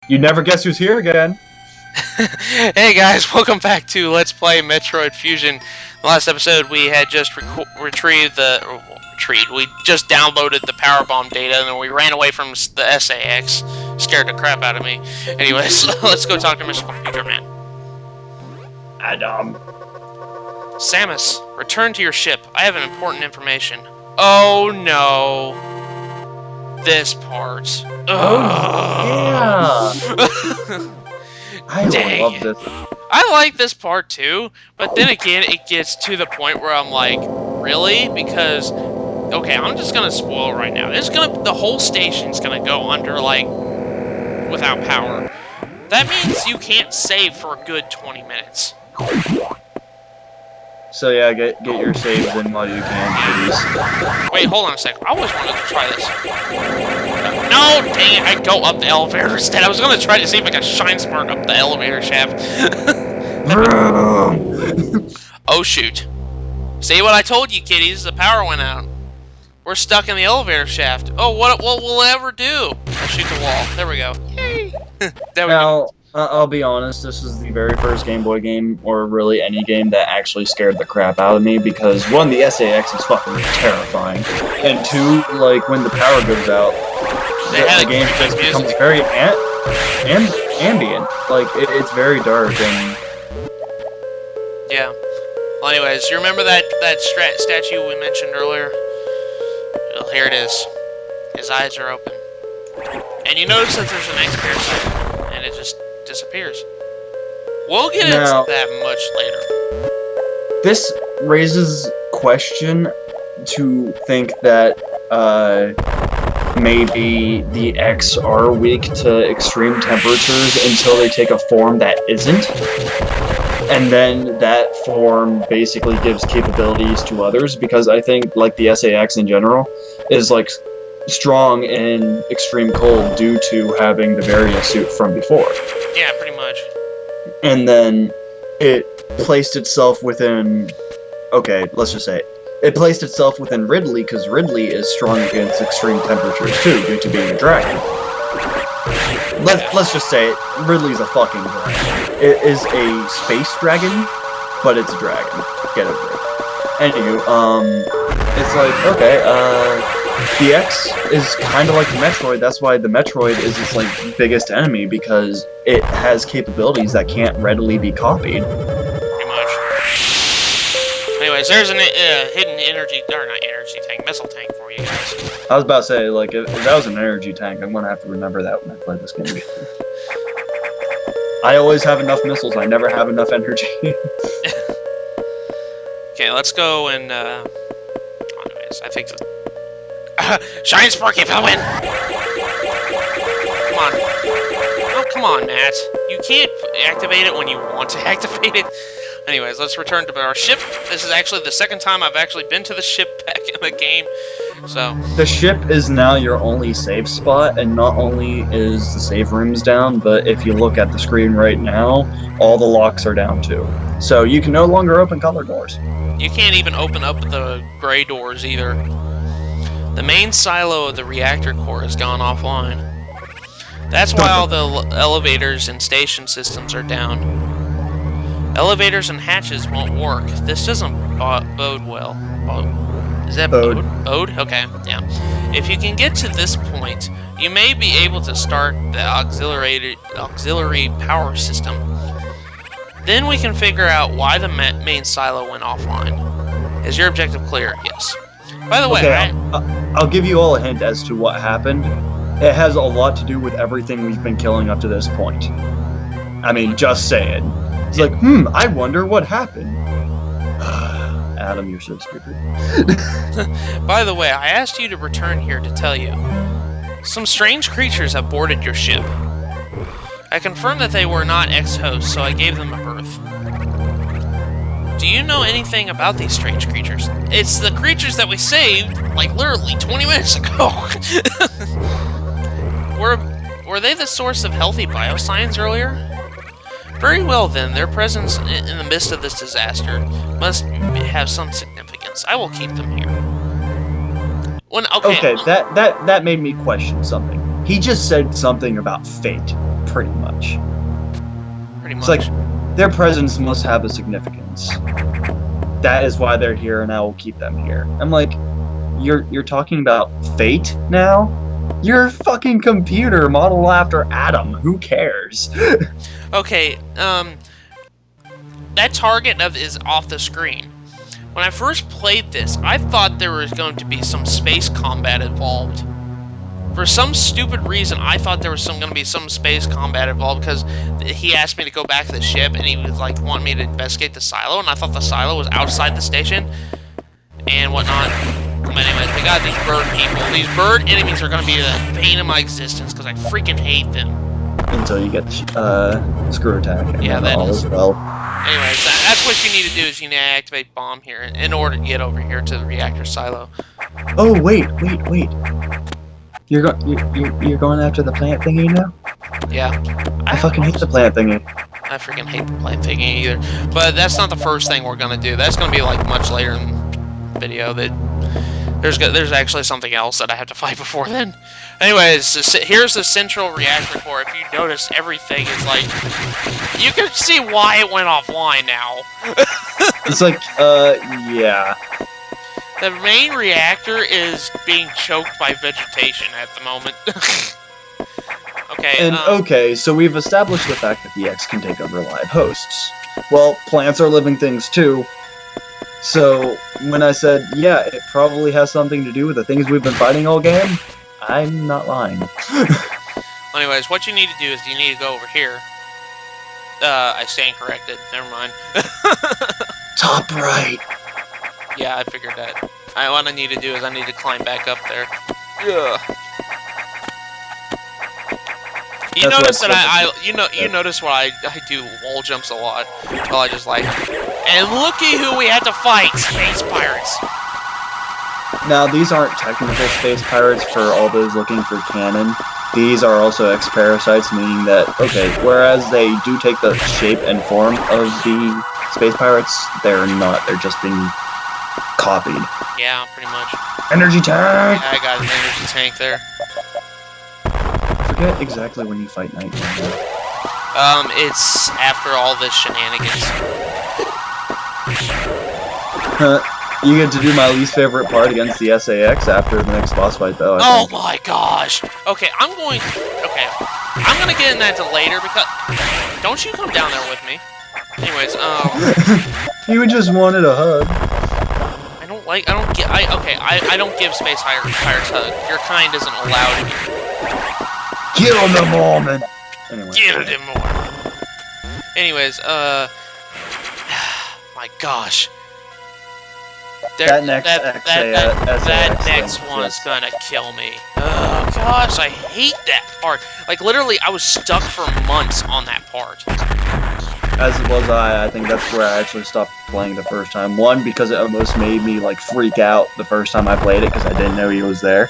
You never guess who's here again. Hey guys, welcome back to Let's Play Metroid Fusion. In the last episode, we had just retrieved we just downloaded the power bomb data, and then we ran away from the SAX. Scared the crap out of me. Anyways, let's go talk to Mr. Computer Man. Adam. Samus, return to your ship. I have an important information. Oh no. This part. Oh, yeah. I love this. I like this part too, but then again, it gets to the point where I'm like, really? Because, okay, I'm just gonna spoil it right now. The whole station's gonna go under, like, without power. That means you can't save for a good 20 minutes. So yeah, get your saves in while you can, please. Wait, hold on a second. I always wanted to try this. No, dang it, I go up the elevator instead. I was gonna try to see if I could shine spark up the elevator shaft. Oh shoot. See what I told you, kiddies? The power went out. We're stuck in the elevator shaft. Oh, what will it ever do? I'll shoot the wall. There we go. Yay! There we go. I'll be honest, this is the very first Game Boy game, or really any game, that actually scared the crap out of me, because one, the SAX is fucking terrifying, and two, like, when the power goes out, the game just becomes very ambient. Like, it's very dark, and... Yeah. Well, anyways, you remember that statue we mentioned earlier? Well, here it is. His eyes are open. And you notice that there's an X-Bear cycle, and it just disappears. We'll get into that much later. This raises question to think that maybe the X are weak to extreme temperatures until they take a form that isn't, and then that form basically gives capabilities to others, because I think, like, the SAX in general is, like, strong in extreme cold due to having the Varia suit from before. Yeah, pretty much. And then it placed itself within... Okay, let's just say it placed itself within Ridley, because Ridley is strong against extreme temperatures too, due to being a dragon. Let's just say it, Ridley's a fucking dragon. It is a space dragon, but it's a dragon. Get it right. Anywho, it's like, okay, the X is kind of like the Metroid. That's why the Metroid is its, like, biggest enemy, because it has capabilities that can't readily be copied. Pretty much. Anyways, there's a hidden energy, or not energy tank, missile tank for you guys. I was about to say, like, if that was an energy tank, I'm gonna have to remember that when I play this game. I always have enough missiles, I never have enough energy. Okay, let's go and, anyways, I think Shine Sparky for the win! Come on. Oh, come on, Matt. You can't activate it when you want to activate it. Anyways, let's return to our ship. This is actually the second time I've actually been to the ship back in the game. So the ship is now your only save spot, and not only is the save rooms down, but if you look at the screen right now, all the locks are down too. So you can no longer open color doors. You can't even open up the gray doors either. The main silo of the reactor core has gone offline. That's why all the elevators and station systems are down. Elevators and hatches won't work. This doesn't bode well. Is that bode? Bode? Okay, yeah. If you can get to this point, you may be able to start the auxiliary power system. Then we can figure out why the main silo went offline. Is your objective clear? Yes. By the way, okay, I'll give you all a hint as to what happened. It has a lot to do with everything we've been killing up to this point. I mean, just saying. It's like, I wonder what happened. Adam, you're so stupid. By the way, I asked you to return here to tell you. Some strange creatures have boarded your ship. I confirmed that they were not ex-hosts, so I gave them a berth. Do you know anything about these strange creatures? It's the creatures that we saved, like, literally 20 minutes ago. Were they the source of healthy biosigns earlier? Very well then, their presence in the midst of this disaster must have some significance. I will keep them here. Okay, that made me question something. he just said something about fate, pretty much. Pretty It's much. like, their presence must have a significance. That is why they're here, and I will keep them here. I'm like, you're talking about fate now? You're a fucking computer modeled after Adam. Who cares? Okay, that target is off the screen. When I first played this, I thought there was going to be some space combat involved. For some stupid reason, I thought there was going to be some space combat involved because he asked me to go back to the ship and he was like wanting me to investigate the silo, and I thought the silo was outside the station and whatnot. But anyways, we got these bird people. These bird enemies are going to be the bane of my existence because I freaking hate them. Until you get screw attack. And Yeah, then that all is. well. Anyways, that's what you need to do is you need to activate bomb here in order to get over here to the reactor silo. Oh wait. You're going after the plant thingy now? Yeah. I fucking hate the plant thingy. I freaking hate the plant thingy either. But that's not the first thing we're gonna do. That's gonna be like much later in the video. That there's actually something else that I have to fight before then. Anyways, here's the central reactor core. If you notice, everything is like, you can see why it went offline now. It's like, yeah. The main reactor is being choked by vegetation at the moment. Okay. And okay, so we've established the fact that the X can take over live hosts. Well, plants are living things too. So when I said, yeah, it probably has something to do with the things we've been fighting all game, I'm not lying. Anyways, what you need to do is you need to go over here. I stand corrected. Never mind. Top right. Yeah, I figured that. What I need to do is I need to climb back up there. Yeah. You notice that you notice why I do wall jumps a lot. Well, I just like, and looky who we had to fight, space pirates. Now these aren't technical space pirates for all those looking for canon. These are also X-parasites, meaning that, okay, whereas they do take the shape and form of the space pirates, they're not. They're just being copied. Yeah, pretty much. Energy tank! Yeah, I got an energy tank there. Forget exactly when you fight Nightmare. It's after all this shenanigans. You get to do my least favorite part against the SAX after the next boss fight, though. I think. My gosh! Okay, I'm gonna get in that to later because don't you come down there with me. Anyways, You just wanted a hug. I don't give space pirates hug. Your kind isn't allowed here. Get on the moment. Anyway. Get him more. Anyways, my gosh. That next that next one's gonna kill me. Oh gosh, I hate that part. Like literally, I was stuck for months on that part. As was I think that's where I actually stopped playing the first time. One, because it almost made me like freak out the first time I played it because I didn't know he was there.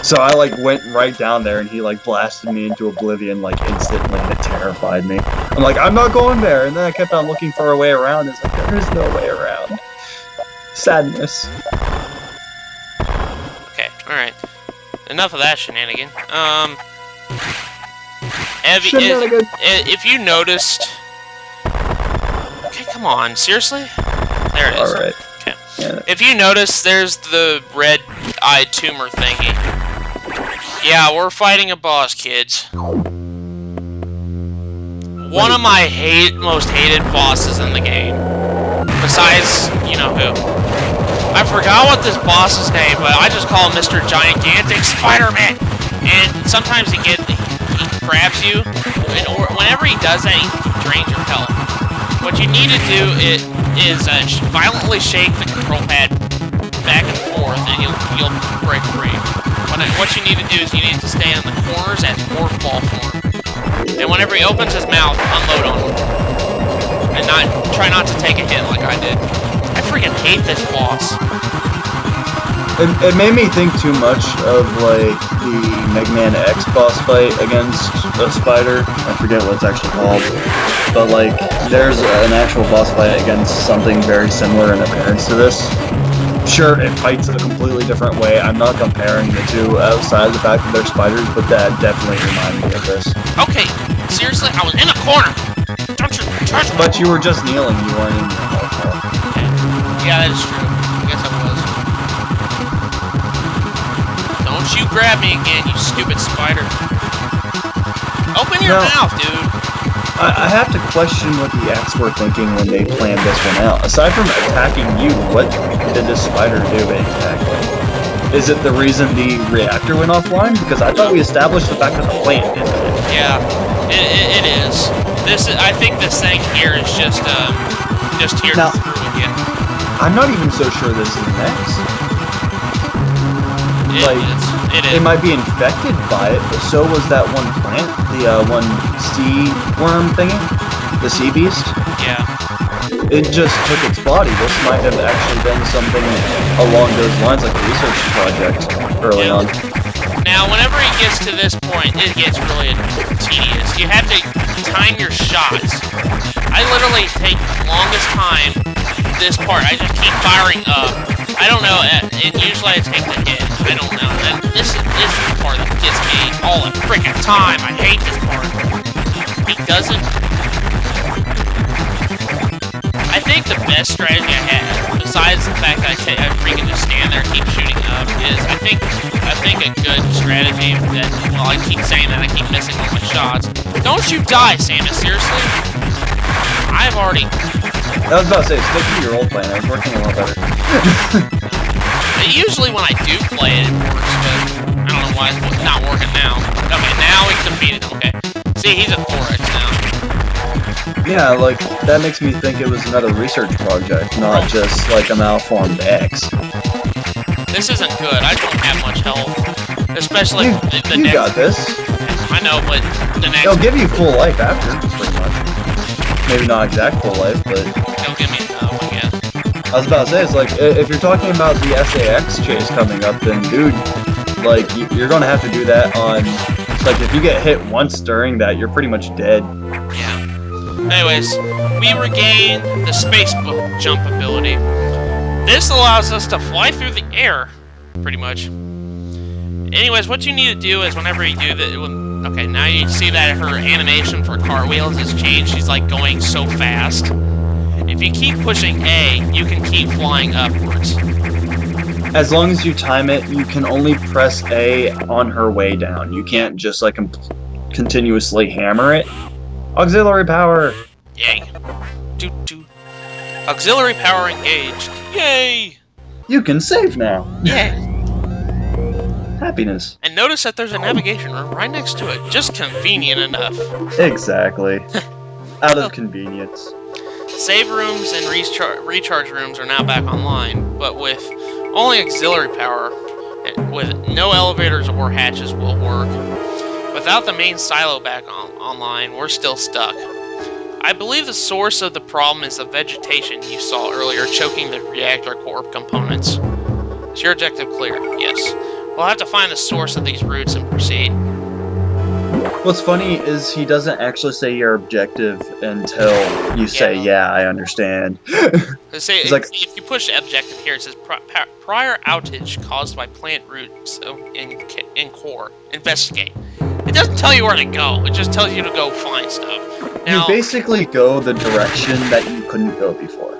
So I like went right down there and he like blasted me into oblivion like instantly and it terrified me. I'm like, I'm not going there, and then I kept on looking for a way around. It's like there is no way around. Sadness. Okay, alright. Enough of that shenanigan. If you noticed... Okay, come on, seriously? There it is. Alright. Okay. Yeah. If you notice, there's the red-eyed tumor thingy. Yeah, we're fighting a boss, kids. One of my most hated bosses in the game. Besides, you know who. I forgot what this boss's name, but I just call him Mr. Gigantic Spider-Man. And sometimes he grabs you, and whenever he does that, he drains your health. What you need to do is violently shake the control pad back and forth, and you'll break free. What you need to do is you need to stay in the corners as morph ball form. And whenever he opens his mouth, unload on him. And try not to take a hit like I did. I freaking hate this boss. It made me think too much of like the Mega Man X boss fight against a spider. I forget what it's actually called. But like there's an actual boss fight against something very similar in appearance to this. Sure, it fights a completely different way. I'm not comparing the two outside of the fact that they're spiders, but that definitely reminded me of this. Okay, seriously, I was in a corner. Don't you touch me. But you were just kneeling, you weren't in your mouth. Yeah, that is true. I guess I was. Don't you grab me again, you stupid spider. Open your mouth, dude. I have to question what the X were thinking when they planned this one out. Aside from attacking you, what did this spider do exactly? Is it the reason the reactor went offline? Because I thought we established the fact that the plant did it. Yeah, it is. I think this thing here is just here to screw with you. I'm not even so sure this is an X. It might be infected by it, but so was that one plant, the one sea worm thingy, the sea beast. Yeah. It just took its body. This might have actually been something along those lines, like a research project early on. Now, whenever it gets to this point, it gets really tedious. You have to time your shots. I literally take the longest time this part. I just keep firing up. I don't know, and usually I take the hit. I don't know. And this is the part that gets me all the freaking time. I hate this part. He doesn't. I think the best strategy I have, besides the fact that I freaking just stand there and keep shooting up, is I think a good strategy that, well, I keep saying that, I keep missing all my shots. Don't you die, Samus, seriously? I've already... I was about to say, stick to your old plan. I was working a lot better. Usually when I do play it, it works, but I don't know why it's not working now. Okay, now we defeated him, okay. See, he's at 4x now. Yeah, like, that makes me think it was another research project, not just, like, a malformed X. This isn't good. I don't have much health. Especially the next... You got this. I know, but the next... It'll give you full life after, pretty much. Maybe not exact full life, but... It'll give me enough, I guess. I was about to say, it's like, if you're talking about the SAX chase coming up, then, dude, like, you're gonna have to do that on... Like, if you get hit once during that, you're pretty much dead. Yeah. Anyways, we regain the space jump ability. This allows us to fly through the air, pretty much. Anyways, what you need to do is whenever you do that... Okay, now you see that her animation for cartwheels has changed. She's, like, going so fast. If you keep pushing A, you can keep flying upwards. As long as you time it, you can only press A on her way down. You can't just, like, continuously hammer it. Auxiliary power! Yay. Auxiliary power engaged. Yay! You can save now. Yay. Happiness. And notice that there's a navigation room right next to it. Just convenient enough. Exactly. Out of convenience. Save rooms and recharge rooms are now back online, but with only auxiliary power, with no elevators or hatches will work. Without the main silo back online, we're still stuck. I believe the source of the problem is the vegetation you saw earlier choking the reactor core components. Is your objective clear? Yes. We'll have to find the source of these roots and proceed. What's funny is he doesn't actually say your objective until you say, yeah, I understand. Say, like, if you push the objective here, it says prior outage caused by plant roots in core. Investigate. It doesn't tell you where to go. It just tells you to go find stuff. Now, you basically go the direction that you couldn't go before.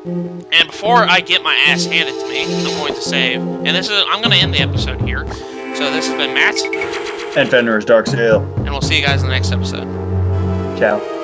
And before I get my ass handed to me, I'm going to save. And I'm going to end the episode here. So this has been Matt. And Fenrir's Dark Sail. And we'll see you guys in the next episode. Ciao.